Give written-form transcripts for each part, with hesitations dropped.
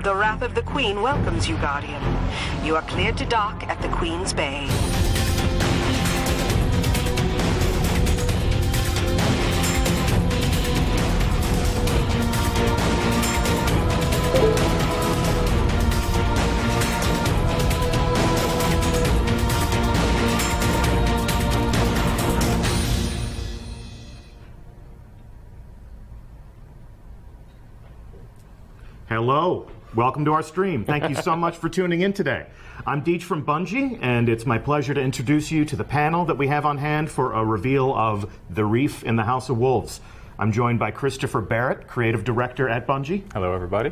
The Wrath of the Queen welcomes you, Guardian. You are cleared to dock at the Queen's Bay. Hello. Welcome to our stream. Thank you so much for tuning in today. I'm Deej from Bungie, and it's my pleasure to introduce you to the panel that we have on hand for a reveal of The Reef in the House of Wolves. I'm joined by Christopher Barrett, Creative Director at Bungie. Hello, everybody.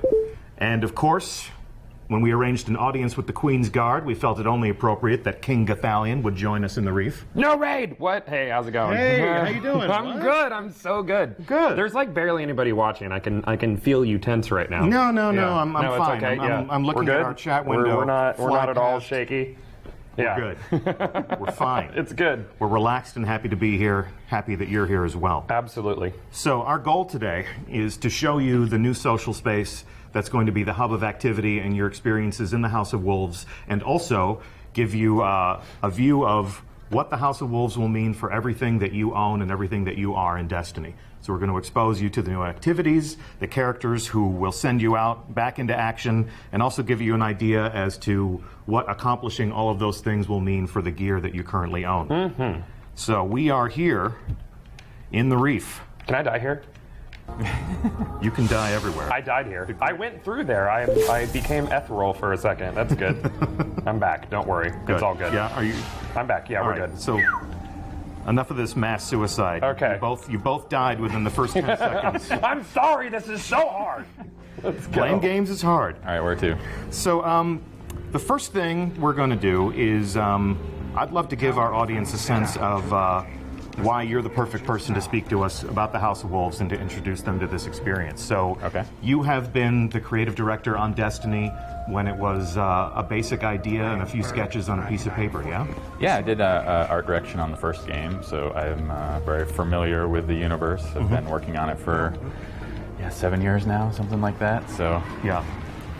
And of course, when we arranged an audience with the Queen's Guard, we felt it only appropriate that King Gathalion would join us in the Reef. No raid! What? Hey, how's it going? Hey, how you doing? I'm good. I'm so good. Good. There's like barely anybody watching. I can feel you tense right now. No, Yeah. I'm no, fine. It's okay. I'm looking We're at good. our chat window. We're not at all past. shaky. We're good. We're fine. It's good. We're relaxed and happy to be here. Happy that you're here as well. Absolutely. So our goal today is to show you the new social space that's going to be the hub of activity and your experiences in the House of Wolves, and also give you a view of what the House of Wolves will mean for everything that you own and everything that you are in Destiny. So we're going to expose you to the new activities, the characters who will send you out back into action, and also give you an idea as to what accomplishing all of those things will mean for the gear that you currently own. Mm-hmm. So we are here in the Reef. Can I die here? You can die everywhere. I died here. I went through there. I became ethereal for a second. That's good. I'm back. Don't worry. It's all good. Yeah, are you? I'm back. Yeah, All we're right, good. so enough of this mass suicide. Okay. You both died within the first 10 seconds. I'm sorry. This is so hard. Let's go. Playing games is hard. All right, where to? So the first thing we're going to do is I'd love to give our audience a sense of why you're the perfect person to speak to us about the House of Wolves and to introduce them to this experience. So you have been the creative director on Destiny when it was a basic idea and a few sketches on a piece of paper, yeah? Yeah, I did art direction on the first game, so I'm very familiar with the universe. I've been working on it for 7 years now, something like that. So Yeah.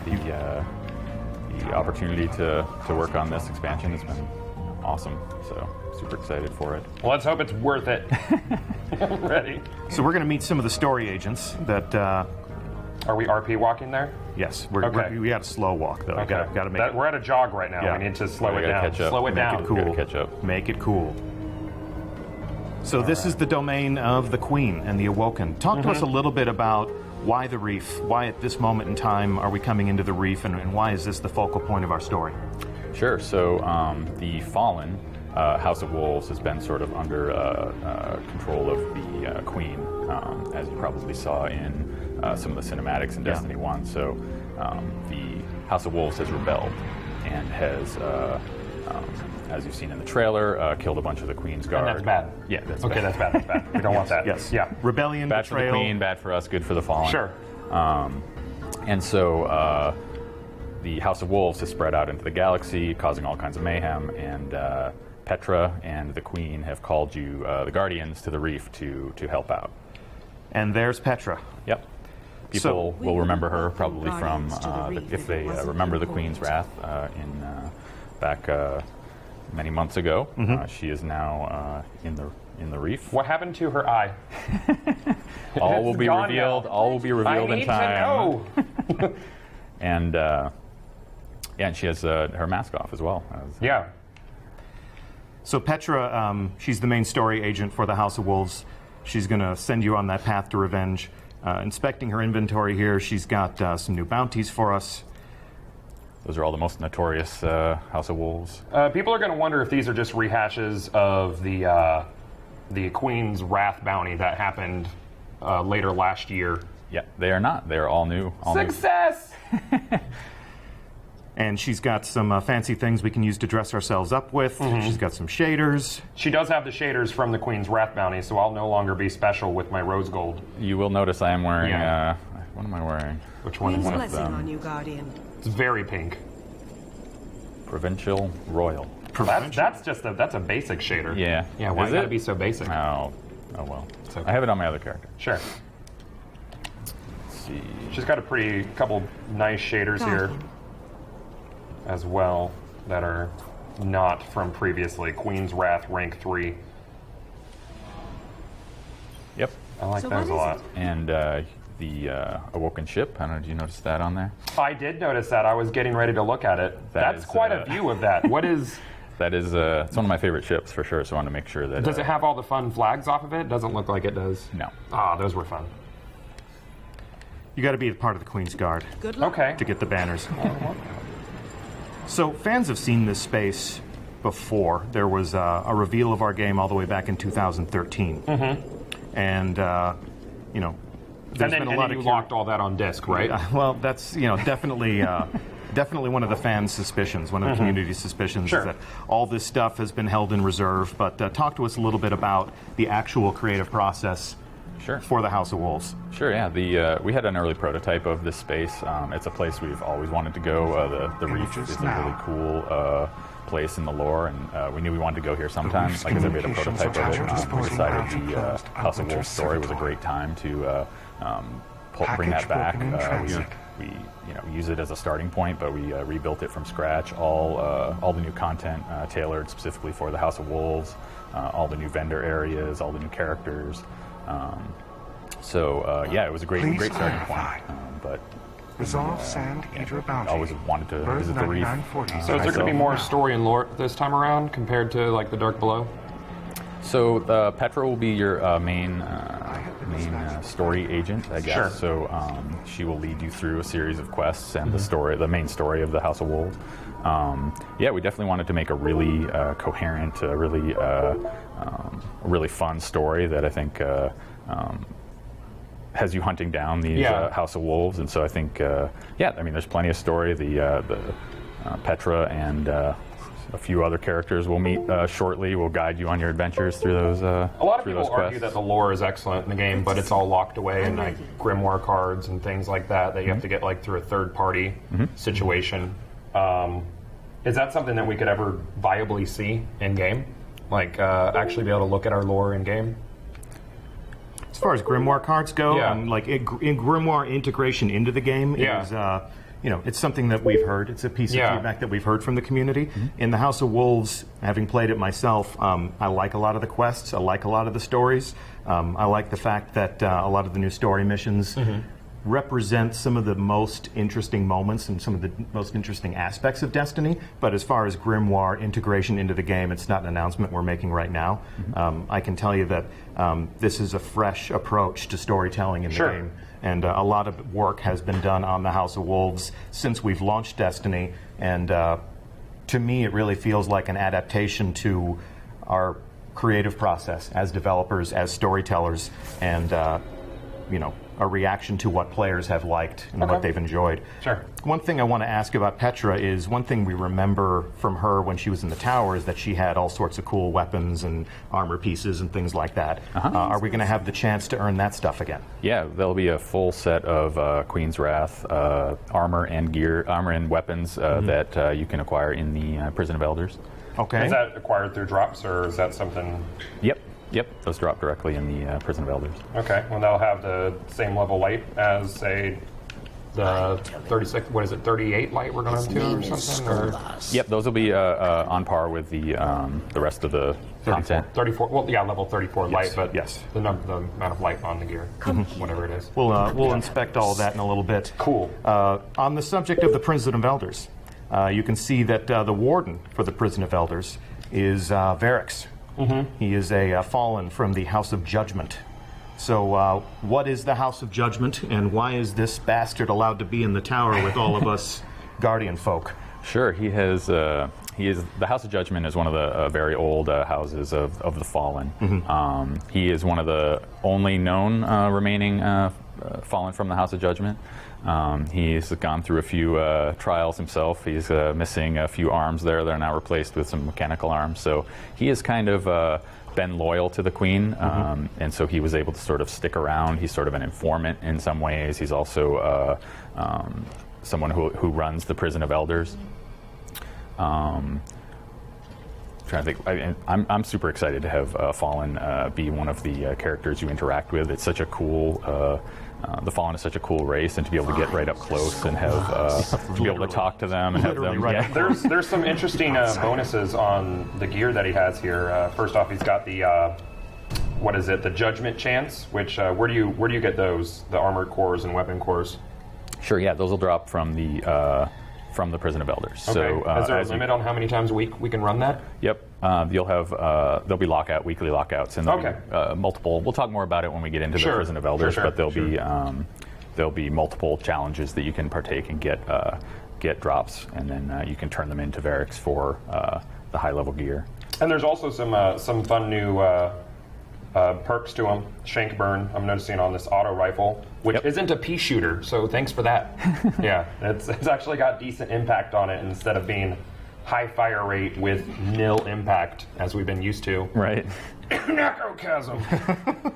the opportunity to work on this expansion has been awesome. So super excited for it. Well, let's hope it's worth it. I'm ready. So we're going to meet some of the story agents that... Are we RP walking there? Yes, Okay. we got a slow walk though. Okay. Got to make it. We're at a jog right now. Yeah. We need to slow We it gotta down. catch up. Slow it Make down. it cool. Gotta catch up. Make it cool. So this is the domain of the Queen and the Awoken. Talk to us a little bit about why the Reef. Why at this moment in time are we coming into the Reef, and why is this the focal point of our story? Sure. So the Fallen House of Wolves has been sort of under control of the Queen, as you probably saw in some of the cinematics in Destiny 1. So the House of Wolves has rebelled and has, as you've seen in the trailer, killed a bunch of the Queen's Guard. And that's bad. Yeah, that's Okay, bad. that's bad. That's bad. We don't want that. Yes. Yeah. Rebellion, Bad for the betrayal. Queen, bad for us, good for the Fallen. Sure. And so the House of Wolves has spread out into the galaxy, causing all kinds of mayhem, and Petra and the Queen have called you, the Guardians, to the Reef to help out. And there's Petra. Yep. People will remember her probably from, if they remember the Queen's Wrath back many months ago. She is now in the Reef. What happened to her eye? All will It's be gone revealed. now. All will be revealed I in need time. to know. And and she has her mask off as well. Yeah. So Petra, she's the main story agent for the House of Wolves. She's going to send you on that path to revenge. Inspecting her inventory here, she's got some new bounties for us. Those are all the most notorious House of Wolves. People are going to wonder if these are just rehashes of the Queen's Wrath bounty that happened later last year. Yeah, they are not. They are all new. All Success! And she's got some fancy things we can use to dress ourselves up with. She's got some shaders. She does have the shaders from the Queen's Wrath bounty, so I'll no longer be special with my rose gold. New. You will notice I am wearing. Yeah. What am I wearing? Which one is Queen's one? blessing on you, Guardian. It's very pink. Provincial Royal. That's just that's a basic shader. Yeah. Yeah. Why Is gotta it? be so basic? Oh well. okay. I have it on my other character. Sure. see. She's got a pretty couple nice shaders here as well that are not from previously. Queen's Wrath rank 3. Yep. I like those a lot. And the Awoken Ship, I don't know, did you notice that on there? I did notice that. I was getting ready to look at it. That's quite a view of that. What is... That is, it's one of my favorite ships for sure, so I want to make sure that... Does it have all the fun flags off of it? Doesn't look like it does. No. Ah, those were fun. You got to be part of the Queen's Guard Good luck. Okay. to get the banners. So fans have seen this space before. There was a reveal of our game all the way back in 2013. And, you know, there's been a lot of... you locked all that on disc, right? Well, that's, you know, definitely... Definitely one of the fans' suspicions, one of the community's suspicions is that all this stuff has been held in reserve. But talk to us a little bit about the actual creative process for the House of Wolves. Sure, yeah. We had an early prototype of this space. It's a place we've always wanted to go. The Reef is a really cool place in the lore, and we knew we wanted to go here sometime. Like I said, we had a prototype of it. We decided the House of Wolves story was a great time to bring that back. We use it as a starting point, but we rebuilt it from scratch. All the new content tailored specifically for the House of Wolves, all the new vendor areas, all the new characters. Yeah, it was a great starting point. But Resolve Sand Eater Bounty. I always wanted to visit the Reef. So is there going to be more story and lore this time around compared to like the Dark Below? So Petra will be your main story agent, I guess. Sure. So she will lead you through a series of quests and the main story of the House of Wolves. We definitely wanted to make a really coherent, really fun story that I think has you hunting down these House of Wolves. And so I think, there's plenty of story. The Petra and a few other characters we'll meet shortly. Will guide you on your adventures through those. A lot of people argue that the lore is excellent in the game, but it's all locked away in like grimoire cards and things like that you have to get like through a third-party situation. Is that something that we could ever viably see in game? Like actually be able to look at our lore in game? As far as grimoire cards go, like in grimoire integration into the game is. It's something that we've heard. It's a piece of feedback that we've heard from the community. In the House of Wolves, having played it myself, I like a lot of the quests. I like a lot of the stories. I like the fact that a lot of the new story missions represent some of the most interesting moments and some of the most interesting aspects of Destiny. But as far as grimoire integration into the game, it's not an announcement we're making right now. I can tell you that this is a fresh approach to storytelling in the game. And a lot of work has been done on the House of Wolves since we've launched Destiny. And to me, it really feels like an adaptation to our creative process as developers, as storytellers, and a reaction to what players have liked and what they've enjoyed. Sure. One thing I want to ask about Petra is one thing we remember from her when she was in the tower is that she had all sorts of cool weapons and armor pieces and things like that. Are we going to have the chance to earn that stuff again? Yeah, there'll be a full set of Queen's Wrath armor and weapons that you can acquire in the Prison of Elders. Okay. Is that acquired through drops, or is that something... Yep, those drop directly in the Prison of Elders. Okay, well, they'll have the same level light as, say, the 36, 38 light we're going to or something? Or? Yep, those will be on par with the rest of the content. 34, well, yeah, level 34 light, but the amount of light on the gear, whatever it is. We'll inspect all of that in a little bit. Cool. On the subject of the Prison of Elders, you can see that the warden for the Prison of Elders is Varix. He is a fallen from the House of Judgment. So what is the House of Judgment, and why is this bastard allowed to be in the tower with all of us Guardian folk? Sure, he is. The House of Judgment is one of the very old houses of the Fallen. He is one of the only known remaining Fallen from the House of Judgment. He's gone through a few trials himself. He's missing a few arms there. They're now replaced with some mechanical arms. So he has kind of been loyal to the Queen, and so he was able to sort of stick around. He's sort of an informant in some ways. He's also someone who runs the Prison of Elders. trying to think. I'm super excited to have Fallen be one of the characters you interact with. It's such a cool. The Fallen is such a cool race, and to be able to get right up close and have to be able to talk to them and have them. Right. Yeah. There's some interesting bonuses on the gear that he has here. First off, he's got the what is it? The Judgment Chance. Which where do you get those? The armored cores and weapon cores. Sure. Yeah, those will drop from the Prison of Elders. Okay. So, is there a limit on how many times a week we can run that? Yep. You'll have there'll be weekly lockouts, and there'll be multiple. We'll talk more about it when we get into the Prison of Elders, but there'll be multiple challenges that you can partake and get drops, and then you can turn them into Variks for the high level gear. And there's also some fun new perks to them. Shank burn. I'm noticing on this auto rifle, which isn't a pea shooter. So thanks for that. Yeah, it's actually got decent impact on it instead of being high fire rate with nil impact as we've been used to. Right. Necrochasm.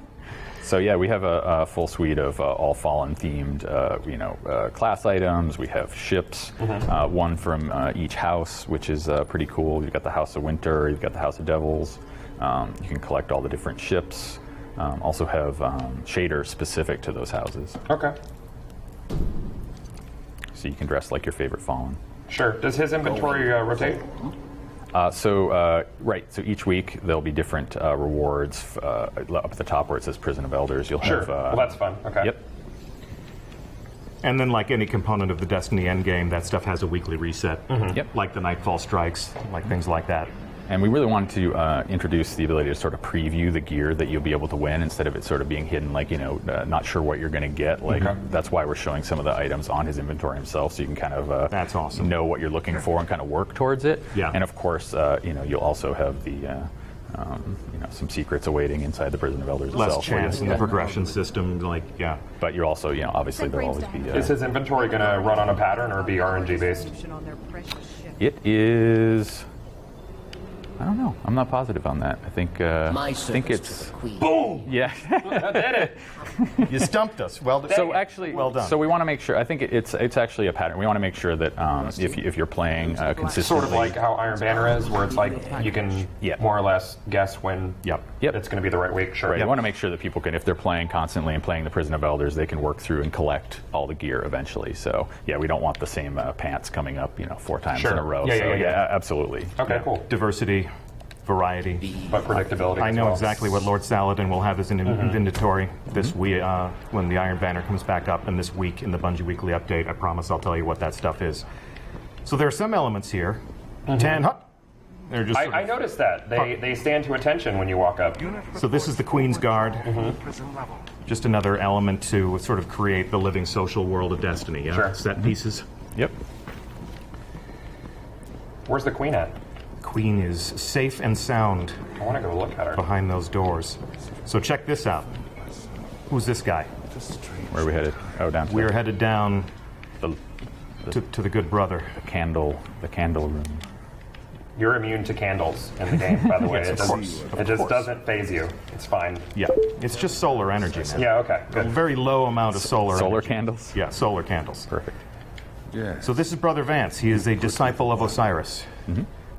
So yeah, we have a full suite of all Fallen themed, class items. We have ships, one from each house, which is pretty cool. You've got the House of Winter, you've got the House of Devils. You can collect all the different ships. Also have shaders specific to those houses. Okay. So you can dress like your favorite Fallen. Sure. Does his inventory rotate? So each week there'll be different rewards up at the top where it says Prison of Elders. You'll have. Well, that's fun. Okay. Yep. And then, like any component of the Destiny endgame, that stuff has a weekly reset. Yep. Like the Nightfall Strikes, like things like that. And we really wanted to introduce the ability to sort of preview the gear that you'll be able to win instead of it sort of being hidden, like, not sure what you're going to get. Like, that's why we're showing some of the items on his inventory himself, so you can kind of that's awesome. know what you're looking for and kind of work towards it. Yeah. And of course, you'll also have the some secrets awaiting inside the Prison of Elders Less itself. chance in the progression system, But you're also, obviously there'll always be. Is his inventory going to run on a pattern or be RNG based? It is. I don't know. I'm not positive on that. I think it's Boom! Yeah. That did it. You stumped us. Well done. So actually, well done. So we want to make sure. I think it's actually a pattern. We want to make sure that if you're playing consistently, Sort of like how Iron Banner is, where it's like you can more or less guess when it's going to be the right week. Sure. Right. You want to make sure that people can, if they're playing constantly and playing the Prison of Elders, they can work through and collect all the gear eventually. So yeah, we don't want the same pants coming up 4 times in a row. Yeah, absolutely. Okay, cool. Diversity, variety, but predictability. I as know well. exactly what Lord Saladin will have as an inventory this week when the Iron Banner comes back up, and this week in the Bungie Weekly Update. I promise I'll tell you what that stuff is. So there are some elements here. 10. They're just. I noticed that they stand to attention when you walk up. So this is the Queen's Guard. Prison level. Just another element to sort of create the living social world of Destiny. Yeah? Sure. Set pieces. Yep. Where's the Queen at? Queen is safe and sound I want to go look at her. behind those doors. So check this out. Who's this guy? Where are we headed? Oh, down. We are headed down the to the good brother. candle room. You're immune to candles in the game, by the way. Yes, It just doesn't phase you. It's fine. Yeah, it's just solar energy, man. Yeah, okay, A good. very low amount of solar energy. Candles. Yeah, solar candles. Perfect. So this is Brother Vance. He is a disciple of Osiris.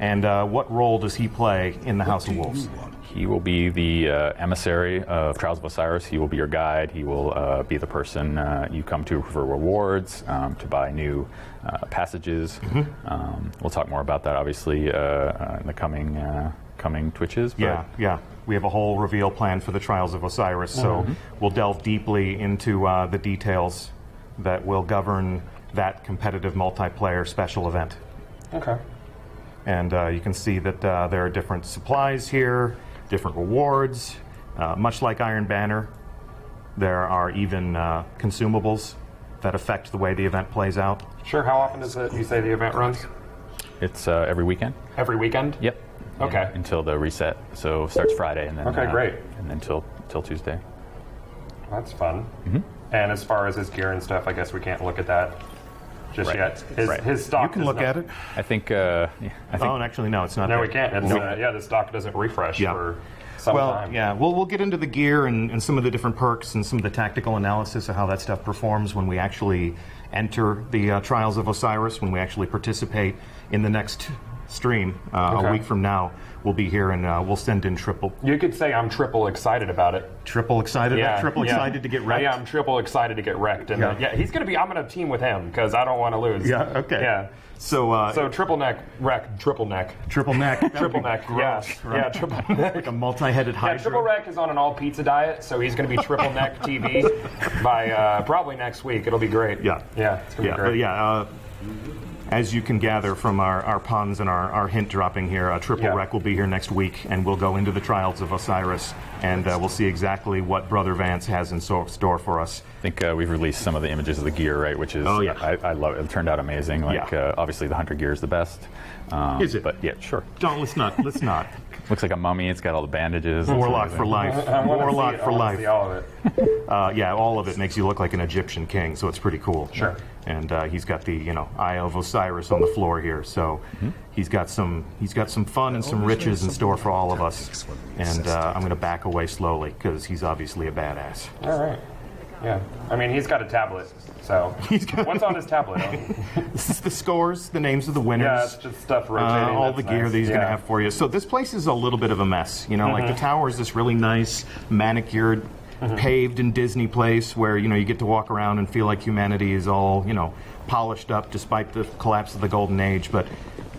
And what role does he play in the House of Wolves? He will be the emissary of Trials of Osiris. He will be your guide. He will be the person you come to for rewards, to buy new passages. We'll talk more about that, obviously, in the coming Twitches. But Yeah. We have a whole reveal plan for the Trials of Osiris, so we'll delve deeply into the details that will govern that competitive multiplayer special event. Okay. And you can see that there are different supplies here, different rewards. Much like Iron Banner, there are even consumables that affect the way the event plays out. Sure, how often does you say the event runs? It's every weekend. Every weekend? Yep. Okay. Yeah, until the reset. So it starts Friday and then. Okay, great. And then till Tuesday. That's fun. And as far as his gear and stuff, I guess we can't look at that just Right. yet. Right. His stock You can is look not- at it. I think. Oh, and actually, no, it's not. No, there. we can't. It's, the stock doesn't refresh for some Well, time. yeah, we'll get into the gear and some of the different perks and some of the tactical analysis of how that stuff performs when we actually enter the Trials of Osiris, when we actually participate in the next stream a week from now. We'll be here and we'll send in triple. You could say I'm triple excited about it. Triple excited? Triple excited to get wrecked? Yeah, I'm triple excited to get wrecked. And he's going to be, I'm going to team with him because I don't want to lose. Yeah, okay. Yeah. So triple neck wreck, triple neck. Triple neck. Triple neck, gross, yeah. right? Yeah, triple neck. Like a multi-headed hydra. Yeah, triple wreck is on an all pizza diet, so he's going to be triple neck TV by probably next week. It'll be great. Yeah. Yeah, it's going to be great. As you can gather from our puns and our hint dropping here, Triple Wreck will be here next week, and we'll go into the trials of Osiris, and we'll see exactly what Brother Vance has in store for us. I think we've released some of the images of the gear, right? Which is, I love it. It turned out amazing. Like, obviously the hunter gear is the best. Is it? But yeah, sure. Let's not. Looks like a mummy. It's got all the bandages. Warlock for life. Warlock for life. All of it. All of it makes you look like an Egyptian king, so it's pretty cool. Sure. And he's got the Eye of Osiris on the floor here, so he's got some fun and some riches in store for all of us. And I'm going to back away slowly because he's obviously a badass. All right. Yeah. I mean, he's got a tablet, so what's on his tablet? This is the scores, the names of the winners. Yeah, it's just stuff rotating. All the gear that he's going to have for you. So this place is a little bit of a mess. Like the tower is this really nice, manicured, paved in Disney place where you get to walk around and feel like humanity is all polished up despite the collapse of the golden age. But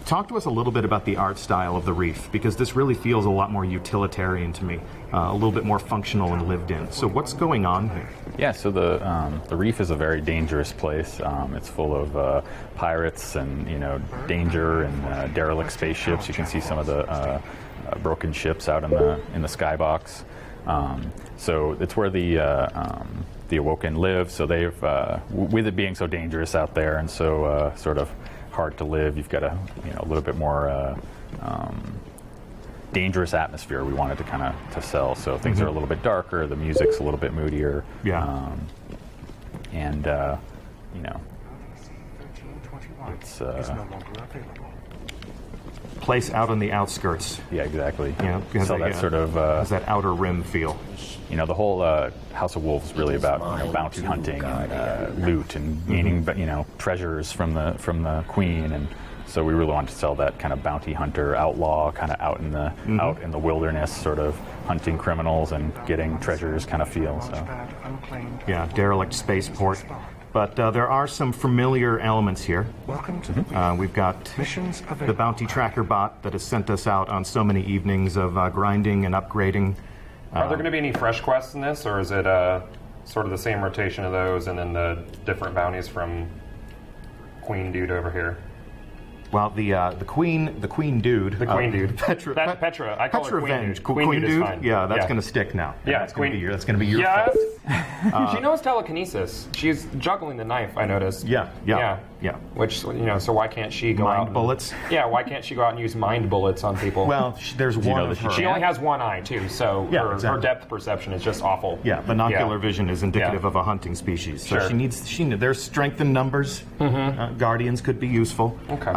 talk to us a little bit about the art style of the Reef, because this really feels a lot more utilitarian to me, a little bit more functional and lived in. So what's going on here? Yeah, so the Reef is a very dangerous place. It's full of pirates and danger and derelict spaceships. You can see some of the broken ships out in the skybox. So it's where the Awoken live. So they've, with it being so dangerous out there and so sort of hard to live, you've got a little bit more dangerous atmosphere we wanted to kind of to sell. So things are a little bit darker. The music's a little bit moodier. Yeah. It's is no longer available. Place out on the outskirts. yeah, exactly. So that sort of has that outer rim feel. the whole House of Wolves is really about bounty hunting and loot and gaining treasures from the queen, and so we really wanted to sell that kind of bounty hunter outlaw kind of out in the wilderness, sort of hunting criminals and getting treasures kind of feel. So Yeah, derelict spaceport. But there are some familiar elements here. Welcome to We've got missions the available. bounty tracker bot that has sent us out on so many evenings of grinding and upgrading. Are there going to be any fresh quests in this, or is it sort of the same rotation of those and then the different bounties from Queen Dude over here? Well, the queen dude. The Queen Dude. Petra. Petra. I call her Queen Revenge. Dude. Queen Dude is dude. fine. Yeah, that's going to stick now. Yeah, that's going to be your Yes. fault. She knows telekinesis. She's juggling the knife, I noticed. Yeah. Which, so why can't she go out Mind and- bullets. Yeah, why can't she go out and use mind bullets on people? Well, there's one know of that her. she only has one eye, too, so Yeah, her exactly. depth perception is just awful. Yeah, binocular vision is indicative Yeah. of a hunting species. So Sure. there's strength in numbers. Guardians could be useful. Okay.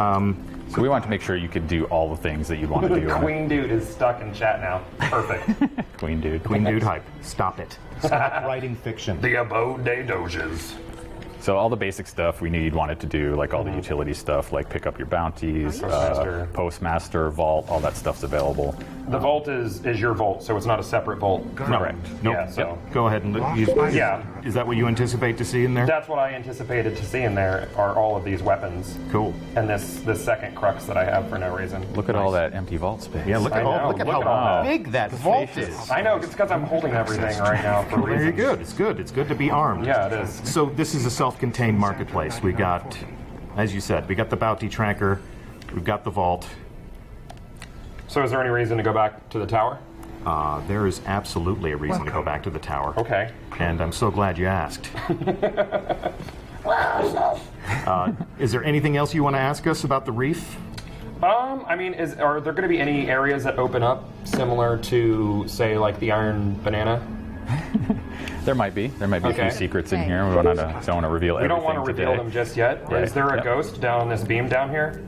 we wanted to make sure you could do all the things that you'd want to do. on Queen Dude is stuck in chat now. Perfect. it. Queen Dude. Queen dude hype. Stop it. Stop writing fiction. The abode des doges. So all the basic stuff we knew you'd wanted to do, like all the utility stuff, like pick up your bounties, postmaster, vault, all that stuff's available. The vault is your vault, so it's not a separate vault. Correct. Nope. Yeah, so Go ahead and Yeah. Is that what you anticipate to see in there? that's what I anticipated to see in there are all of these weapons. Cool. And this second crux that I have for no reason. Look at all that empty vault space. Yeah, look I at know. how Look at all that. big that vault is. I know, it's because I'm holding everything right now for Very reasons. good. It's good. It's good to be armed. Yeah, it is. So this is a self-contained marketplace. We got, as you said, we got the bounty tracker. We've got the vault. So is there any reason to go back to the tower? There is absolutely a reason to go back to the tower. Okay. And I'm so glad you asked. Is there anything else you want to ask us about the Reef? I mean, are there going to be any areas that open up similar to, say, like the Iron Banana? There might be a Okay. few secrets in here. We don't want to reveal We everything don't want to reveal today. them just yet. Right. Is there a Yep. ghost down on this beam down here?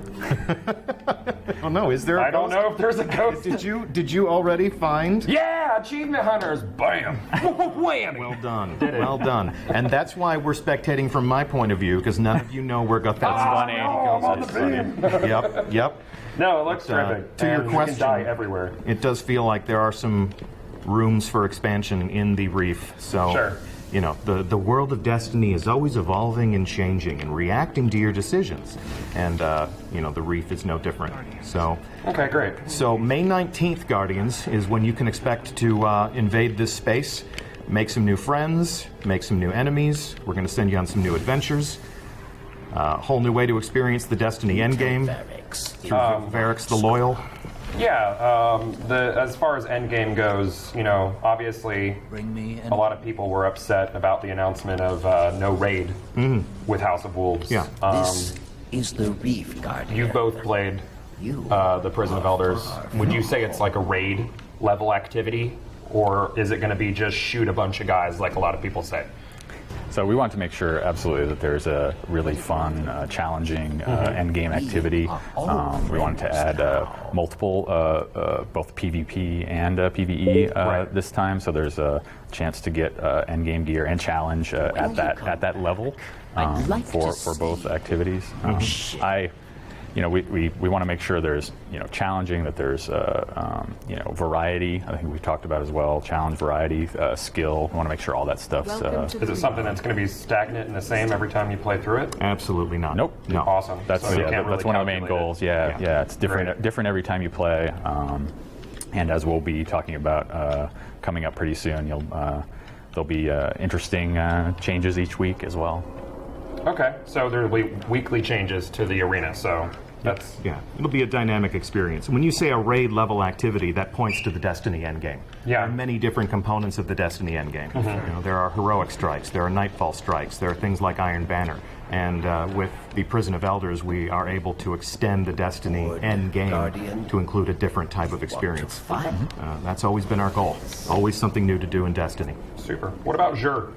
Oh no, is there? I don't know if there's a ghost. Did you already find? Yeah, achievement hunters. Bam. Whammy. Well done. Well done. And that's why we're spectating from my point of view, because none of you know where Gotham funny. No, I'm on the beam. Yep. No, it looks terrific. To your And question, you can die everywhere. It does feel like there are some rooms for expansion in the Reef. So, Sure. you know, the world of Destiny is always evolving and changing and reacting to your decisions. And, you know, the Reef is no different. So, Okay, great. so May 19th, Guardians, is when you can expect to invade this space, make some new friends, make some new enemies. We're going to send you on some new adventures. A whole new way to experience the Destiny endgame through Varix the Loyal. Yeah, as far as Endgame goes, you know, obviously a lot of people were upset about the announcement of no raid with House of Wolves. Yeah. This is the Reef Guardian. You've both played You the Prison of Elders. Would you say it's like a raid level activity, or is it going to be just shoot a bunch of guys like a lot of people say? So we want to make sure, absolutely, that there's a really fun, challenging end game activity. We wanted to add multiple, both PvP and PvE this time, so there's a chance to get end game gear and challenge at that level for both activities. We want to make sure there's challenging, that there's variety. I think we've talked about as well, challenge, variety, skill. We want to make sure all that stuff's. Is it something that's going to be stagnant and the same every time you play through it? Absolutely not. Nope. No. Awesome. That's So you can't that's really one of the main calculate it. goals. Yeah, it's different different every time you play. And as we'll be talking about coming up pretty soon, there'll be interesting changes each week as well. Okay, so there will be weekly changes to the arena, so that's... Yeah, it'll be a dynamic experience. When you say a raid level activity, that points to the Destiny endgame. Yeah. There are many different components of the Destiny endgame. You know, there are heroic strikes, there are nightfall strikes, there are things like Iron Banner. And with the Prison of Elders, we are able to extend the Destiny endgame Guardian. to include a different type of experience. find That's always been our goal. Always something new to do in Destiny. Super. What about Xur?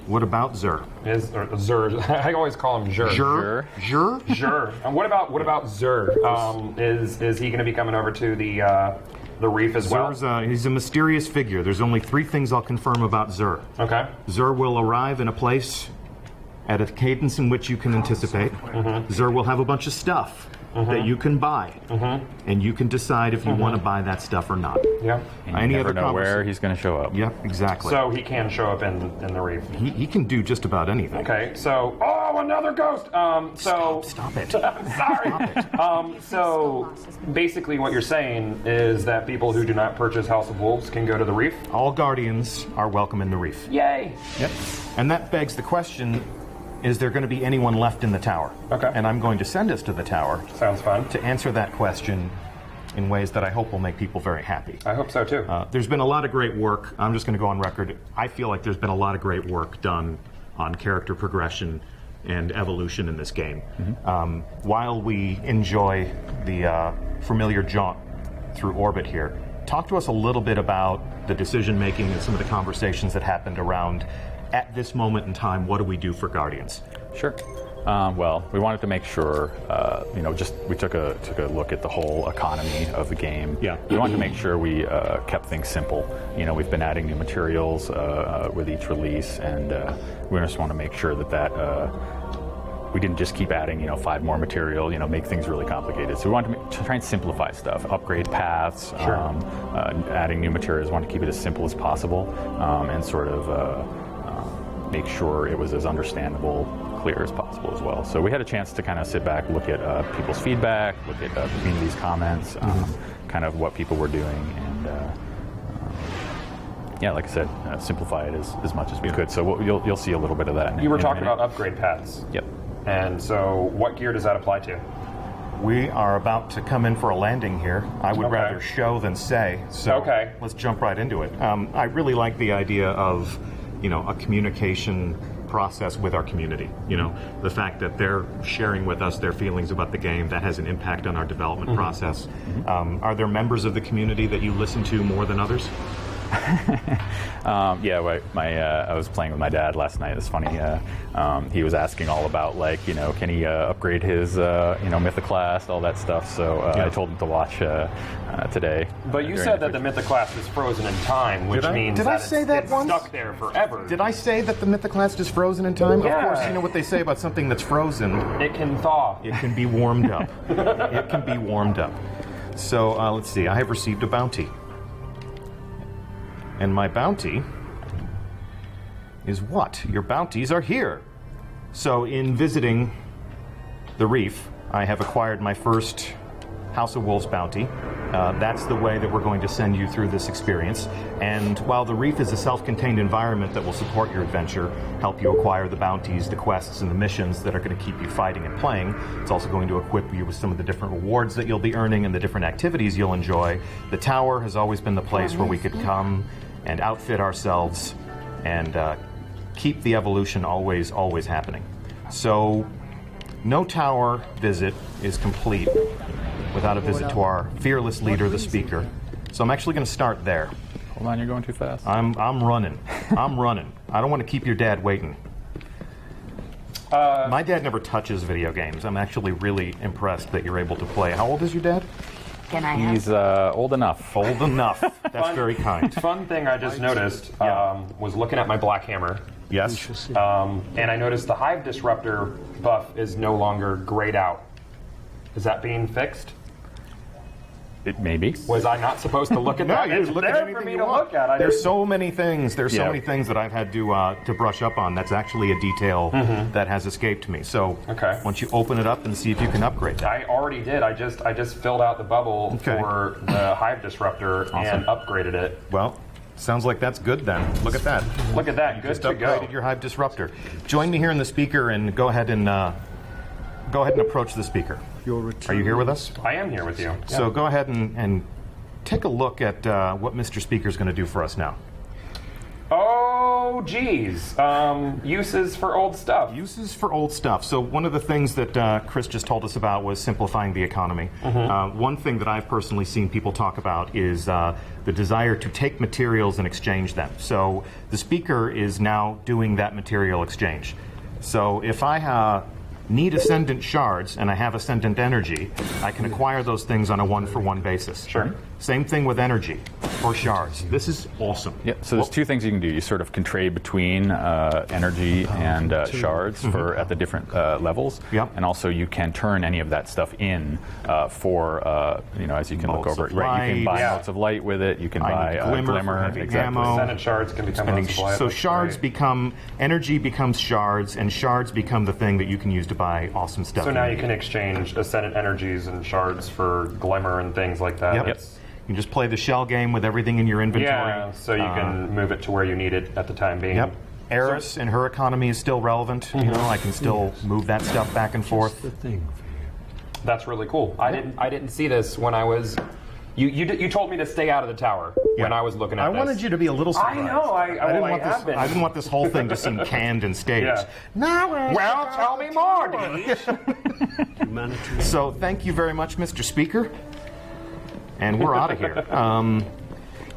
What about Xur? Xur. I always call him Xur. Xur? Xur? Xur. And what about Xur? Is he going to be coming over to the Reef as well? Xur's, he's a mysterious figure. There's only 3 things I'll confirm about Xur. Okay. Xur will arrive in a place at a cadence in which you can anticipate. Xur will have a bunch of stuff that you can buy, and you can decide if you want to buy that stuff or not. Yeah. And Any you never other know where conversation? he's going to show up. Yep, exactly. So he can show up in the Reef. he can do just about anything. Okay. So another ghost. Stop it. Sorry. So basically, what you're saying is that people who do not purchase House of Wolves can go to the Reef. All Guardians are welcome in the Reef. Yay! Yep. And that begs the question, is there going to be anyone left in the tower? Okay. And I'm going to send us to the tower Sounds fun. to answer that question in ways that I hope will make people very happy. I hope so too. There's been a lot of great work. I'm just going to go on record. I feel like there's been a lot of great work done on character progression and evolution in this game. While we enjoy the familiar jaunt through orbit here, talk to us a little bit about the decision making and some of the conversations that happened around, at this moment in time, what do we do for Guardians? Sure. Well, we wanted to make sure, we took a look at the whole economy of the game. Yeah. We wanted to make sure we kept things simple. We've been adding new materials with each release, and we just want to make sure that we didn't just keep adding, 5 more material, make things really complicated. So we wanted to try and simplify stuff, upgrade paths, adding new materials. We wanted to keep it as simple as possible, and sort of make sure it was as understandable, clear as possible as well. So we had a chance to kind of sit back, look at people's feedback, look at the community's comments, kind of what people were doing, and like I said, simplify it as much as we could. So you'll see a little bit of that. You were in a talking minute. about upgrade paths. Yep. And so what gear does that apply to? We are about to come in for a landing here. I would Okay. rather show than say, so Okay. let's jump right into it. I really like the idea of, a communication process with our community. The fact that they're sharing with us their feelings about the game, that has an impact on our development process. Are there members of the community that you listen to more than others? I was playing with my dad last night. It's funny. He was asking all about can he upgrade his Mythoclast, all that stuff. So I told him to watch today. But you said that the Mythoclast is frozen in time, which means Did I say that it's once? stuck there forever. Did I say that the Mythoclast is frozen in time? Yeah. Of course, you know what they say about something that's frozen. It can thaw. It can be warmed up. It can be warmed up. So let's see. I have received a bounty. And my bounty is what? Your bounties are here. So in visiting the Reef, I have acquired my first House of Wolves bounty. That's the way that we're going to send you through this experience. And while the Reef is a self-contained environment that will support your adventure, help you acquire the bounties, the quests, and the missions that are going to keep you fighting and playing, it's also going to equip you with some of the different rewards that you'll be earning and the different activities you'll enjoy. The tower has always been the place where we could come and outfit ourselves and keep the evolution always happening. So no tower visit is complete without a visit to our fearless leader, the speaker. So I'm actually going to start there. Hold on, you're going too fast. I'm running. I'm running. I don't want to keep your dad waiting. My dad never touches video games. I'm actually really impressed that you're able to play. How old is your dad? Can I have? He's old enough. Old enough. That's very kind. Fun thing I just noticed was looking at my Black Hammer. Yes. And I noticed the Hive Disruptor buff is no longer grayed out. Is that being fixed? It maybe. Was I not supposed to look at that? you It's look at there anything for me you to want. look at. There's so many things. There's so Yeah. many things that I've had to brush up on. That's actually a detail that has escaped me. So Okay. once you open it up and see if you can upgrade that. I already did. I just filled out the bubble Okay. for the Hive Disruptor and upgraded it. Well, sounds like that's good then. Look at that. Look at that. Good Just to go. upgraded your Hive Disruptor. Join me here in the speaker and go ahead and approach the speaker. Are you here with us? I am here with you. So go ahead and take a look at what Mr. Speaker's going to do for us now. Oh, geez. Uses for old stuff. Uses for old stuff. So one of the things that Chris just told us about was simplifying the economy. One thing that I've personally seen people talk about is the desire to take materials and exchange them. So the speaker is now doing that material exchange. So if I need ascendant shards and I have ascendant energy, I can acquire those things on a one-for-one basis. Sure. Same thing with energy or shards. This is awesome. Yeah, so there's two things you can do. You sort of can trade between energy and shards for at the different levels. Yep. And also you can turn any of that stuff in for, as you can Bolts look over. of Right, you can light. buy bolts of light with it. You can buy glimmer for glimmer. heavy Exactly. ammo. Ascendant shards can become multiplied. So That's shards great. become, energy becomes shards, and shards become the thing that you can use to buy awesome stuff. So now you can exchange Ascendant energies and shards for glimmer and things like that. Yep. It's- You can just play the shell game with everything in your inventory. Yeah, so you can move it to where you need it at the time being. Yep. Eris and her economy is still relevant. You know, I can still move that stuff back and forth. That's really cool. I didn't see this when I was. You told me to stay out of the tower when I was looking at I this. wanted you to be a little surprised. I know. I didn't want have this. been. I didn't want this whole thing to seem canned and staged. Yeah. Well, tell me more, dude. So thank you very much, Mr. Speaker. And we're out of here.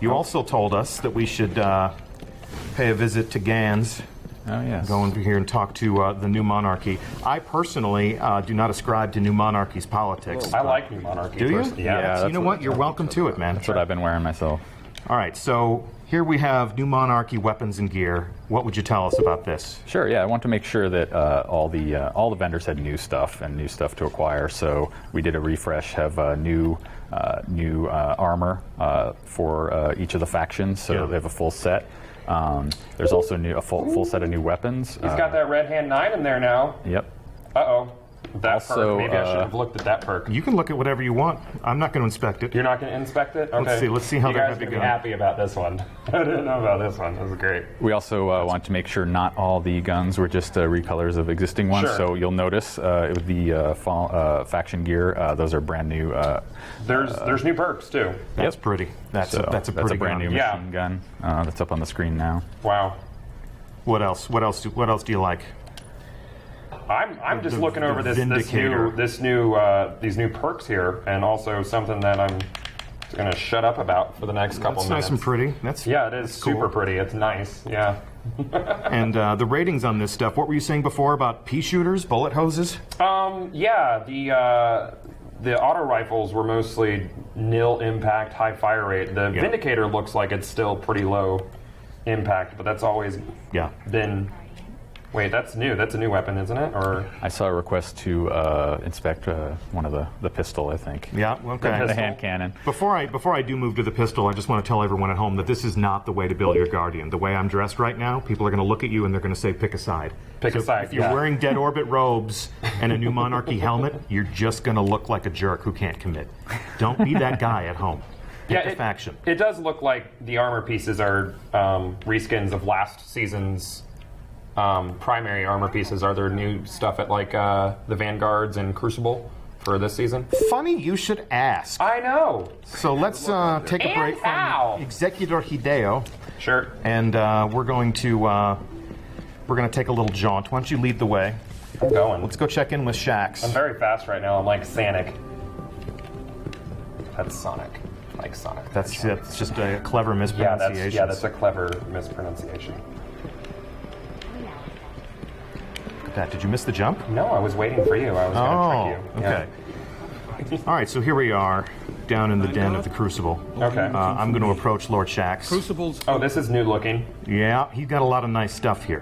You also told us that we should pay a visit to Gans. Oh, yes. Go over here and talk to the New Monarchy. I personally do not ascribe to New Monarchy's politics. I like New Monarchy. Do you? personally. Yeah, Yeah. So you know what? You're welcome to it, man. That's what I've been wearing myself. All right, so here we have New Monarchy weapons and gear. What would you tell us about this? Sure. Yeah, I want to make sure that all the vendors had new stuff and new stuff to acquire. So we did a refresh, have new armor for each of the factions. So Yeah. they have a full set. There's also a full set of new weapons. He's got that Red Hand 9 in there now. Yep. Uh-oh. That Also, perk. Maybe I should have looked at that perk. You can look at whatever you want. I'm not going to inspect it. You're not going to inspect it? Okay. Let's see how you they're guys gonna are be going to be going. happy about this one. I didn't know about this one. This is great. We also want to make sure not all the guns were just recolors of existing ones. Sure. So you'll notice with the faction gear, those are brand new. There's new perks too. That's pretty. That's So a pretty brand gun. new Yeah. machine gun that's up on the screen now. Wow. What else? What else do you like? I'm just The looking over these Vindicator. new perks here, and also something that I'm It's going to shut up about for the next couple That's minutes. nice and pretty. That's Yeah, it is that's cool. super pretty. It's nice. Yeah. And the ratings on this stuff, what were you saying before about pea shooters, bullet hoses? Yeah, the auto rifles were mostly nil impact, high fire rate. The Vindicator looks like it's still pretty low impact, but that's always been. Wait, that's new. That's a new weapon, isn't it? Or I saw a request to inspect one of the pistol, I think. Yeah, okay. The hand cannon. Before I do move to the pistol, I just want to tell everyone at home that this is not the way to build your Guardian. The way I'm dressed right now, people are going to look at you and they're going to say, pick a side. Pick a side, If you're wearing Dead Orbit robes and a New Monarchy helmet, you're just going to look like a jerk who can't commit. Don't be that guy at home. Pick a faction. It does look like the armor pieces are reskins of last season's primary armor pieces. Are there new stuff at like the Vanguards and Crucible for this season? Funny you should ask. I know. So let's take a break from Executor Hideo. Sure. And we're going to take a little jaunt. Why don't you lead the way? I'm going. Let's go check in with Shax. I'm very fast right now. I'm like Sonic. That's Sonic. Like Sonic. That's just a clever mispronunciation. Yeah, that's a clever mispronunciation. Did you miss the jump? No, I was waiting for you. I was going to trick you. Okay. All right, so here we are, down in the den of the Crucible. Okay. I'm going to approach Lord Shax. Crucibles. Oh, this is new looking. Yeah, he's got a lot of nice stuff here.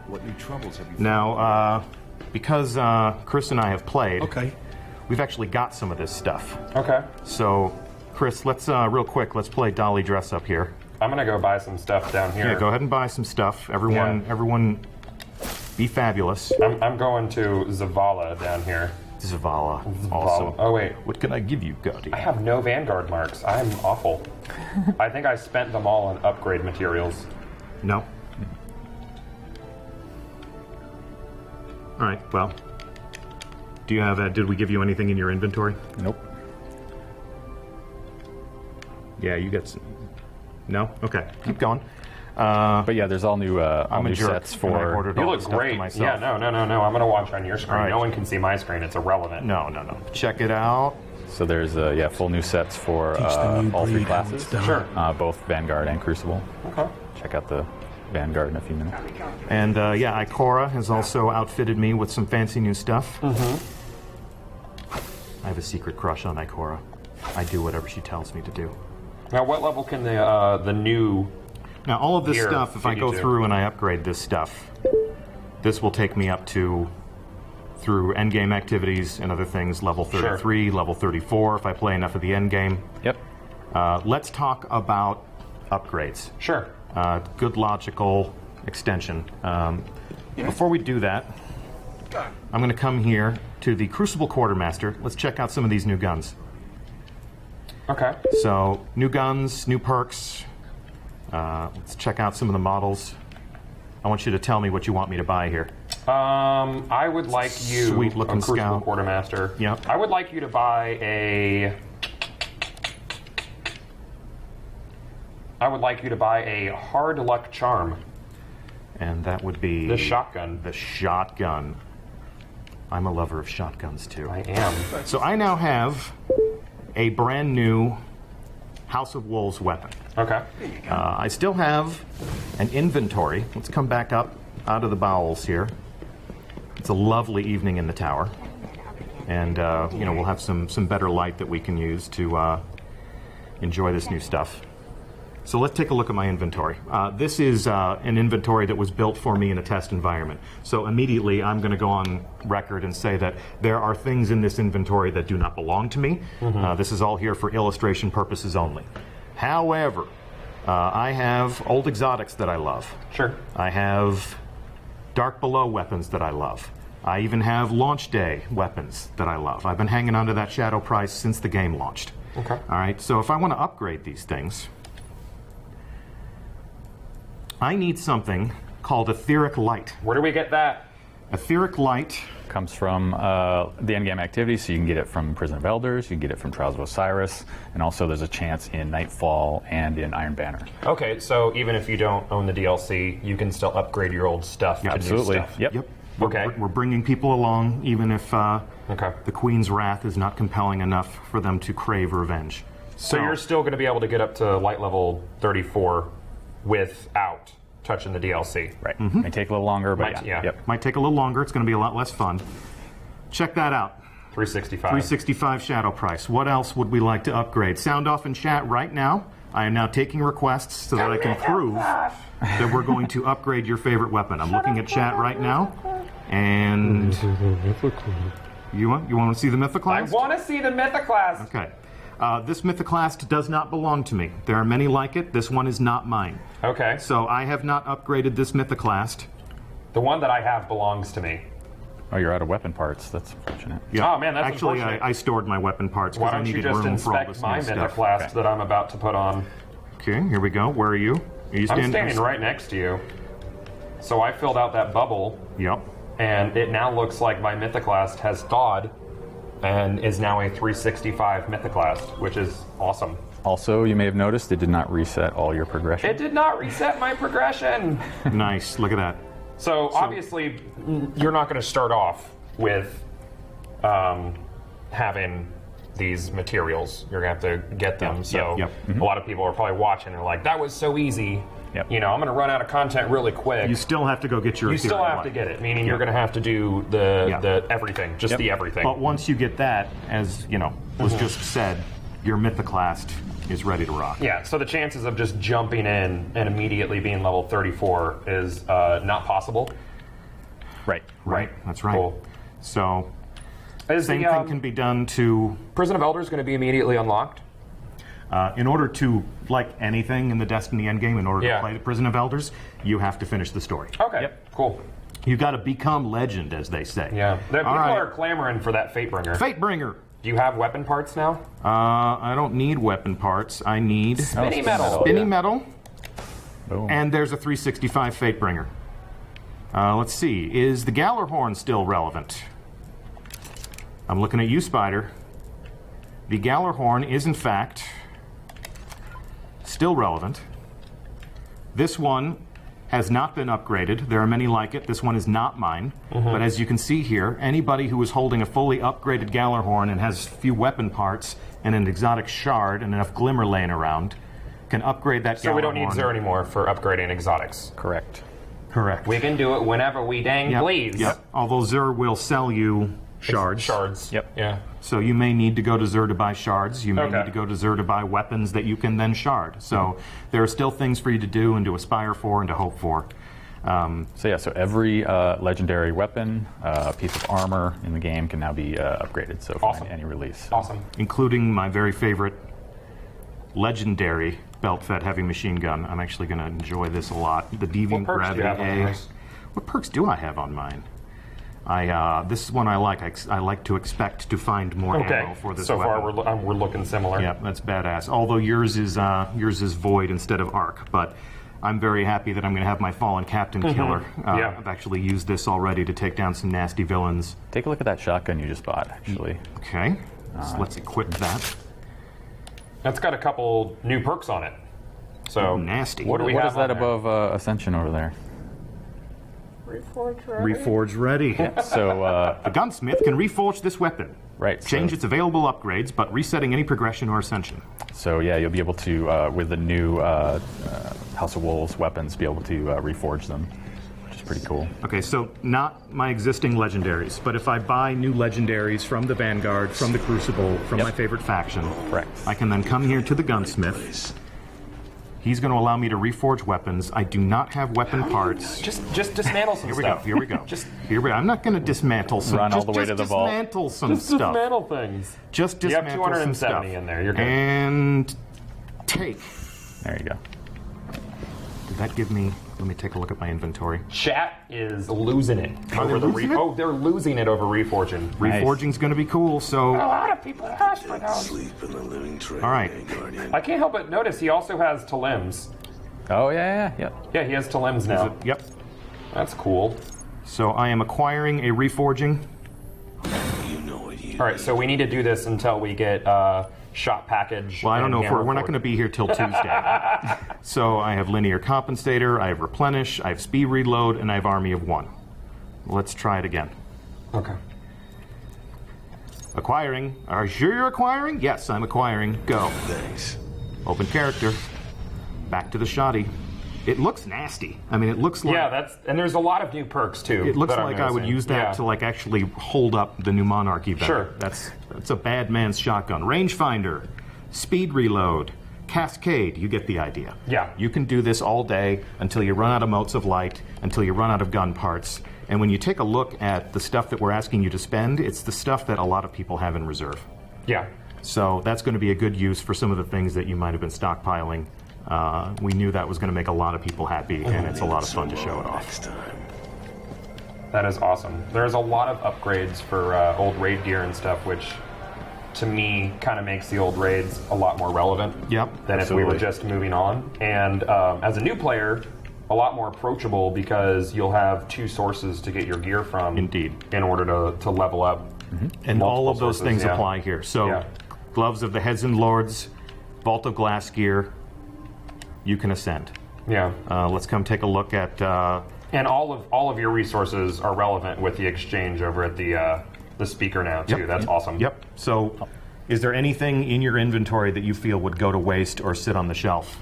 What new troubles have you found? Now, because Chris and I have played, Okay. we've actually got some of this stuff. Okay. So, Chris, let's real quick, let's play Dolly Dress Up here. I'm going to go buy some stuff down here. Yeah, go ahead and buy some stuff. Everyone, be fabulous. I'm going to Zavala down here. Zavala. Awesome. Oh, wait. What can I give you, Guardian? I have no Vanguard marks. I'm awful. I think I spent them all on upgrade materials. No. All right, well. Do you have did we give you anything in your inventory? Nope. Yeah, you got some. No? Okay, keep going. But yeah, there's all new sets and I for. ordered You all look the stuff great. for myself. Yeah, no. I'm going to watch on your screen. All right. No one can see my screen. It's irrelevant. No. Check it out. So there's full new sets for the new all three breed how classes. it's done. Sure. Both Vanguard and Crucible. Okay. Check out the Vanguard in a few minutes. And Ikora has also outfitted me with some fancy new stuff. Mm-hmm. I have a secret crush on Ikora. I do whatever she tells me to do. Now, what level can the new... Now, all of this Here, stuff, if I go 52. through and I upgrade this stuff, this will take me up to, through endgame activities and other things, level 33, level 34, if I play enough of the endgame. Yep. Let's talk about upgrades. Sure. Good logical extension. Before we do that, I'm going to come here to the Crucible Quartermaster. Let's check out some of these new guns. Okay. So, new guns, new perks. Let's check out some of the models. I want you to tell me what you want me to buy here. I would like you, Sweet-looking Crucible scout. Quartermaster. Yep. I would like you to buy a Hard Luck Charm. And that would be... The shotgun. The shotgun. I'm a lover of shotguns, too. I am. So I now have a brand new House of Wolves weapon. Okay. I still have an inventory. Let's come back up out of the bowels here. It's a lovely evening in the tower. And, we'll have some better light that we can use to enjoy this new stuff. So let's take a look at my inventory. This is an inventory that was built for me in a test environment. So immediately I'm going to go on record and say that there are things in this inventory that do not belong to me. Mm-hmm. This is all here for illustration purposes only. However, I have old exotics that I love. Sure. I have Dark Below weapons that I love. I even have Launch Day weapons that I love. I've been hanging on to that Shadow price since the game launched. Okay. All right, so if I want to upgrade these things, I need something called Etheric Light. Where do we get that? Etheric Light. Comes from the endgame activity, so you can get it from Prison of Elders, you can get it from Trials of Osiris, and also there's a chance in Nightfall and in Iron Banner. Okay, so even if you don't own the DLC, you can still upgrade your old stuff to Absolutely. new stuff. Yep. Okay. We're bringing people along, even if Okay. the Queen's wrath is not compelling enough for them to crave revenge. So you're still going to be able to get up to light level 34 without touching the DLC. Right. May take a little longer, but Yeah. Yep. Might take a little longer. It's going to be a lot less fun. Check that out. 365. 365 shadow price. What else would we like to upgrade? Sound off in chat right now. I am now taking requests so that I can prove that we're going to upgrade your favorite weapon. I'm looking at chat right now, and you want to see the I Mythoclast? want to see the Mythoclast. Okay. This Mythoclast does not belong to me. There are many like it. This one is not mine. Okay. So I have not upgraded this Mythoclast. The one that I have belongs to me. Oh, you're out of weapon parts. That's unfortunate. Yeah. Oh, man, that's Actually, unfortunate. I stored my weapon parts Why because I don't you needed just room for all inspect this my new stuff. Mythoclast that I'm about to put on? Okay, here we go. Where are you? Are you I'm standing right next to you. So I filled out that bubble, Yep. and it now looks like my Mythoclast has thawed and is now a 365 Mythoclast, which is awesome. Also, you may have noticed it did not reset all your progression. It did not reset my progression. Nice. Look at that. So obviously, you're not going to start off with having these materials. You're going to have to get them. So yep. a lot of people are probably watching and are like, that was so easy. Yep. You know, I'm going to run out of content really quick. You still have to go get your You still ethereal have to light. get it, meaning you're going to have to do the everything, just the everything. But once you get that, as you know, was just said, your Mythoclast is ready to rock. Yeah, so the chances of just jumping in and immediately being level 34 is not possible. Right. Right. That's right. Cool. So Is same the thing can be done to, Prison of Elders going to be immediately unlocked? in order to, like anything in the Destiny endgame, in order Yeah. to play the Prison of Elders, you have to finish the story. Okay, cool. You've got to become legend, as they say. Yeah, people All right. are clamoring for that Fatebringer. Fatebringer. Do you have weapon parts now? I don't need weapon parts. I need Spinny metal. spinny metal, Boom. and there's a 365 Fatebringer. Let's see. Is the Gallarhorn still relevant? I'm looking at you, Spider. The Gallarhorn is, in fact, still relevant. This one has not been upgraded. There are many like it. This one is not mine. But as you can see here, anybody who is holding a fully upgraded Gallarhorn and has a few weapon parts and an exotic shard and enough glimmer laying around can upgrade that Gallarhorn. So we don't need Xur anymore for upgrading exotics. Correct. Correct. We can do it whenever we dang Yep. please. Yep. Although Xur will sell you shards. Shards. Yep. Yeah. So you may need to go to Xur to buy shards. You may Okay. need to go to Xur to buy weapons that you can then shard. So there are still things for you to do and to aspire for and to hope for. So every legendary weapon, piece of armor in the game can now be upgraded. So for Awesome. any release. Awesome. Including my very favorite legendary belt-fed heavy machine gun. I'm actually going to enjoy this a lot. The Deviant What perks do Gravity you have on A. yours? What perks do I have on mine? This is one I like. I like to expect to find more Okay. ammo for this So weapon. far, we're looking similar. Yeah, that's badass. Although yours is void instead of arc, but I'm very happy that I'm going to have my fallen captain killer. Yeah. I've actually used this already to take down some nasty villains. Take a look at that shotgun you just bought, actually. Okay, so let's equip that. That's got a couple new perks on it. So Oh, nasty. What do we What have is that on there? above Ascension over there? Reforge ready. So, The gunsmith can reforge this weapon. right. Change so, its available upgrades, but resetting any progression or ascension. So yeah, you'll be able to, with the new House of Wolves weapons, be able to reforge them, which is pretty cool. Okay, so not my existing legendaries, but if I buy new legendaries from the Vanguard, from the Crucible, from my favorite faction, Correct. I can then come here to the gunsmith. He's going to allow me to reforge weapons. I do not have weapon parts. Just dismantle some Here we go. stuff. Here we go. Here we. I'm not going to dismantle some. Run all just, the way just to the vault. dismantle some Just stuff. dismantle things. Just You have dismantle some 270 stuff. in there. You're good. And take. There you go. Did that give me? Let me take a look at my inventory. Chat is losing it over the losing it? Oh, they're losing it over reforging. Nice. Reforging's going to be cool. So, A lot of people ask for those. Sleep in the living trade, all right. Guardian. I can't help but notice he also has Talims. Oh yeah. Yeah, he has Talims now. Yep. That's cool. So I am acquiring a reforging. You know it, you All right, so we need to do this until we get shot package. Well, I don't and know if hammer we're not forge. going to be here till Tuesday. So I have linear compensator, I have replenish, I have speed reload, and I have army of one. Let's try it again. Okay. Acquiring. Are you sure you're acquiring? Yes, I'm acquiring. Go. Thanks. Open character. Back to the shoddy. It looks nasty. I mean, it looks like... Yeah, and there's a lot of new perks, too. It looks that I'm like I would noticing. use that to, like, actually hold up the new Monarchy better. Sure. That's a bad man's shotgun. Rangefinder. Speed reload. Cascade. You get the idea. Yeah. You can do this all day until you run out of motes of light, until you run out of gun parts. And when you take a look at the stuff that we're asking you to spend, it's the stuff that a lot of people have in reserve. Yeah. So that's going to be a good use for some of the things that you might have been stockpiling. We knew that was going to make a lot of people happy, and it's a lot of fun to show it off. Next time. That is awesome. There's a lot of upgrades for old raid gear and stuff, which to me kind of makes the old raids a lot more relevant than if we were just moving on. And as a new player, a lot more approachable because you'll have two sources to get your gear from. Indeed. In order to level up. And all of those sources, things apply here. So, Gloves of the Heads and Lords, Vault of Glass gear, you can ascend. Yeah. Let's come take a look at... and all of your resources are relevant with the exchange over at the speaker now, too. Yep. That's awesome. Yep. So, is there anything in your inventory that you feel would go to waste or sit on the shelf?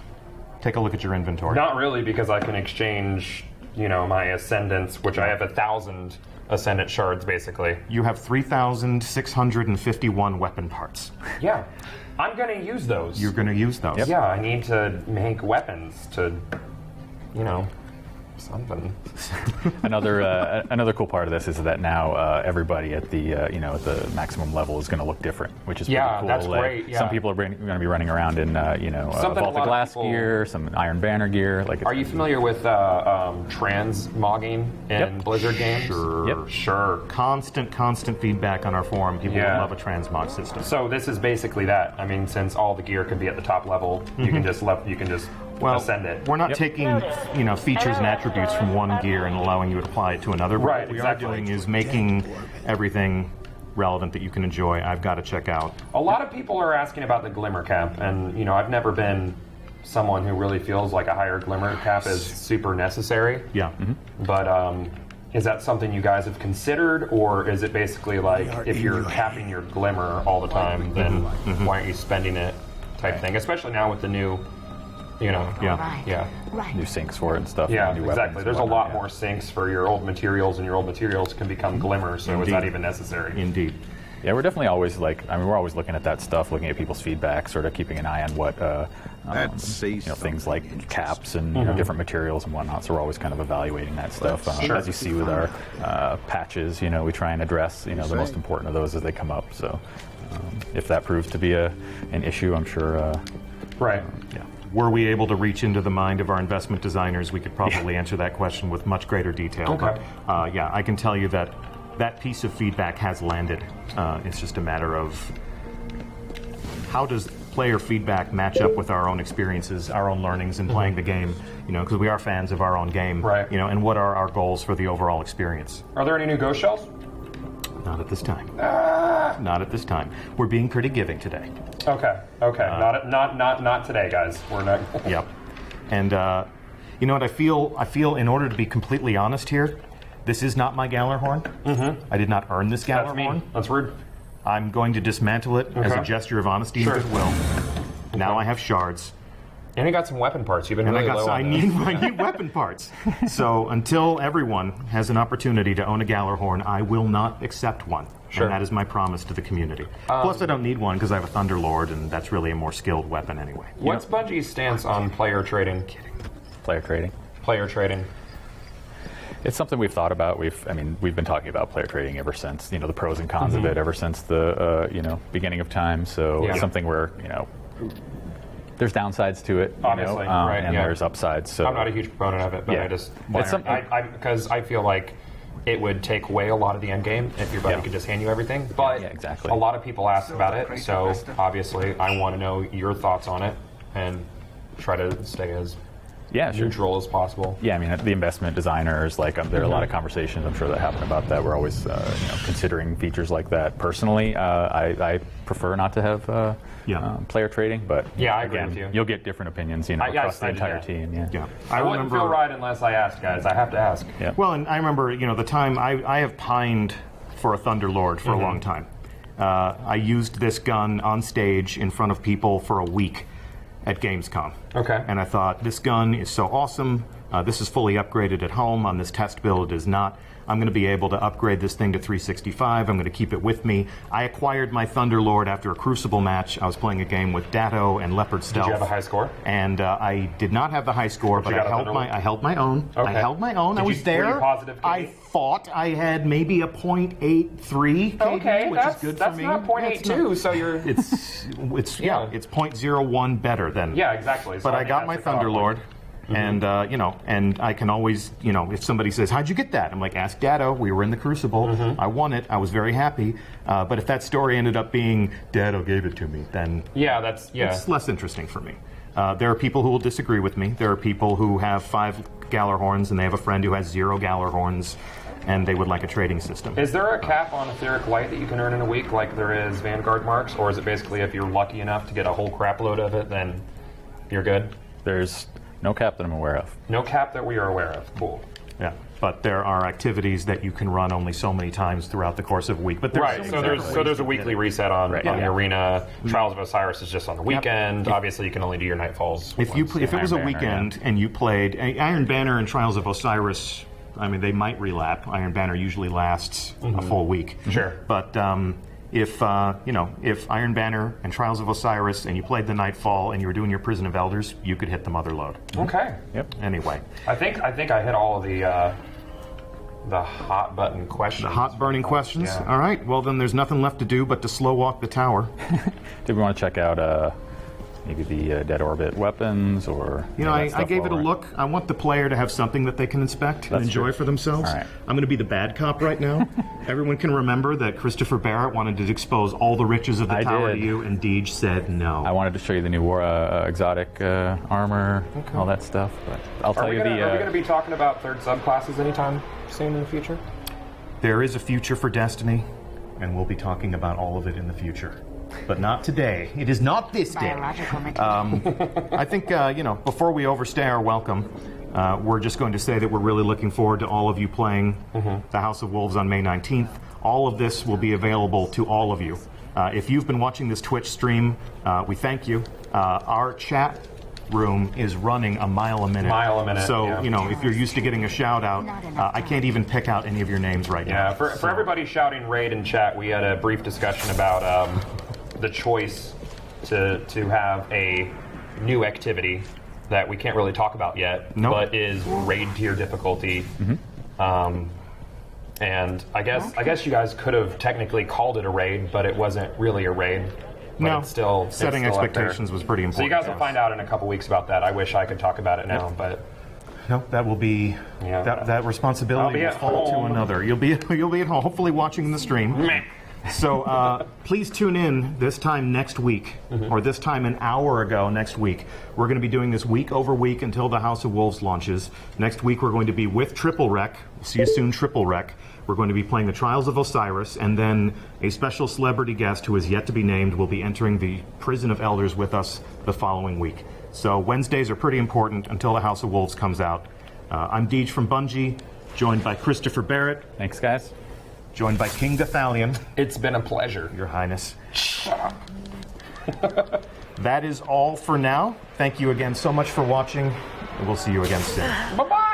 Take a look at your inventory. Not really, because I can exchange, my ascendants, which I have 1,000 ascendant shards, basically. You have 3,651 weapon parts. Yeah. I'm going to use those. You're going to use those. Yeah, I need to make weapons to, something. Another cool part of this is that now everybody at the at the maximum level is going to look different, which is pretty cool. That's great. Yeah. Some people are going to be running around in Vault of Glass gear, some Iron Banner gear. Are you familiar with transmogging in Blizzard games? Sure. Constant feedback on our forum. People love a transmog system. So this is basically that. I mean, since all the gear can be at the top level, you can just ascend it. We're not taking features and attributes from one gear and allowing you to apply it to another. Right, What we are doing is making everything relevant that you can enjoy. I've got to check out. A lot of people are asking about the glimmer cap, and I've never been someone who really feels like a higher glimmer cap is super necessary. Yeah. But is that something you guys have considered, or is it basically like if you're capping your glimmer all the time, then why aren't you spending it type thing? Especially now with the new new sinks for it and stuff. Yeah, new exactly. There's a lot more sinks for your old materials, and your old materials can become glimmer, so is that even necessary? Indeed. Yeah, we're definitely always we're always looking at that stuff, looking at people's feedback, sort of keeping an eye on what things like caps and different materials and whatnot. So we're always kind of evaluating that stuff. As you see with our patches, we try and address the most important of those as they come up. So if that proves to be an issue, I'm sure. Right. Were we able to reach into the mind of our investment designers, we could probably answer that question with much greater detail. Okay. But I can tell you that that piece of feedback has landed. It's just a matter of how does player feedback match up with our own experiences, our own learnings in playing the game, because we are fans of our own game, right. And what are our goals for the overall experience. Are there any new ghost shells? Not at this time. Not at this time. We're being pretty giving today. Okay. Not today, guys. We're not. Yep. And you know what I feel? I feel, in order to be completely honest here, this is not my Gallarhorn. I did not earn this Gallarhorn. That's mean. That's rude. I'm going to dismantle it as a gesture of honesty and goodwill. Now I have shards. And you got some weapon parts. You've been really low on those. I need weapon parts. So until everyone has an opportunity to own a Gallarhorn, I will not accept one. Sure. And that is my promise to the community. Plus, I don't need one because I have a Thunderlord, and that's really a more skilled weapon anyway. What's Bungie's stance on player trading? Player trading. Player trading. It's something we've thought about. We've been talking about player trading ever since the pros and cons of it ever since the beginning of time. So it's something where there's downsides to it, obviously, right? And there's upsides. So I'm not a huge proponent of it, but I just because I feel like it would take away a lot of the end game if your buddy could just hand you everything. But exactly. A lot of people ask about it, so obviously I want to know your thoughts on it and try to stay as neutral as possible. Yeah, I mean, the investment designers, there are a lot of conversations I'm sure that happen about that. We're always considering features like that. Personally, I prefer not to have player trading, but I agree with you. You'll get different opinions, across the entire team. I wouldn't feel right unless I asked, guys. I have to ask. Yeah. Well, and I remember, the time I have pined for a Thunderlord for a long time. I used this gun on stage in front of people for a week at Gamescom. Okay. And I thought, this gun is so awesome. This is fully upgraded at home. On this test build, it is not. I'm going to be able to upgrade this thing to 365. I'm going to keep it with me. I acquired my Thunderlord after a Crucible match. I was playing a game with Datto and Leopard Stealth. Did you have a high score? And I did not have the high score, but you I got a held my own. Okay. I held my own. I was Were there. you positive, I Katie? thought I had maybe a .83 KD, Okay, which is good for me. that's not .82, so you're... It's Yeah. it's .01 better than. Yeah, exactly. So But I think got that's my the cutoff Thunderlord. point. And and I can always, if somebody says, "How'd you get that?" I'm like, "Ask Datto. We were in the Crucible. I won it. I was very happy." But if that story ended up being Datto gave it to me, then Yeah, it's less interesting for me. There are people who will disagree with me. There are people who have 5 Gallarhorns and they have a friend who has 0 Gallarhorns, and they would like a trading system. Is there a cap on etheric light that you can earn in a week like there is Vanguard marks? Or is it basically if you're lucky enough to get a whole crap load of it, then you're good? There's no cap that I'm aware of. No cap that we are aware of. Cool. Yeah, but there are activities that you can run only so many times throughout the course of a week. But Right, so there's a weekly reset on the Yeah. arena. Trials of Osiris is just on the weekend. Obviously, you can only do your nightfalls. If it was a Iron Banner, weekend and you played Iron Banner and Trials of Osiris, I mean, they might relap. Iron Banner usually lasts a full week. Sure. But if Iron Banner and Trials of Osiris and you played the Nightfall and you were doing your Prison of Elders, you could hit the Mother Load. Okay. Yep. Anyway, I think I hit all of the hot button questions. the hot burning questions. Yeah. All right. Well, then there's nothing left to do but to slow walk the tower. Did we want to check out maybe the Dead Orbit weapons or? I gave it a look. I want the player to have something that they can inspect and That's enjoy true. for themselves. All right. I'm going to be the bad cop right now. Everyone can remember that Christopher Barrett wanted to expose all the riches of the I tower did. to you, and Deej said no. I wanted to show you the new exotic armor, all that stuff. But I'll Are tell we you going to be talking about third subclasses anytime soon in the future? There is a future for Destiny, and we'll be talking about all of it in the future. But not today. It is not this day. Biological material. I think, before we overstay our welcome, we're just going to say that we're really looking forward to all of you playing the House of Wolves on May 19th. All of this will be available to all of you. If you've been watching this Twitch stream, we thank you. Our chat room is running a mile a minute. Mile a minute, So, yeah. if you're used to getting a shout out, I can't even pick out any of your names right now. Yeah, for everybody shouting raid in chat, we had a brief discussion about the choice to have a new activity that we can't really talk about yet, Nope. but is raid tier difficulty. And I guess you guys could have technically called it a raid, but it wasn't really a raid. But No, it's still setting it's still up there. expectations was pretty So you important. guys will find out in a couple weeks about that. I wish I could talk about it now, but No, that will be Yeah. that I'll responsibility be will at fall home. to another. You'll be at home, hopefully watching the stream. Meh. So please tune in this time next week, or this time an hour ago next week. We're going to be doing this week over week until the House of Wolves launches. Next week we're going to be with Triple Rec. We'll see you soon, Triple Rec. We're going to be playing the Trials of Osiris, and then a special celebrity guest who is yet to be named will be entering the Prison of Elders with us the following week. So Wednesdays are pretty important until the House of Wolves comes out. I'm Deej from Bungie, joined by Christopher Barrett, Thanks, guys. joined by King Gathalion. it's been a pleasure. Your Highness. That is all for now. Thank you again so much for watching, and we'll see you again soon. Bye-bye!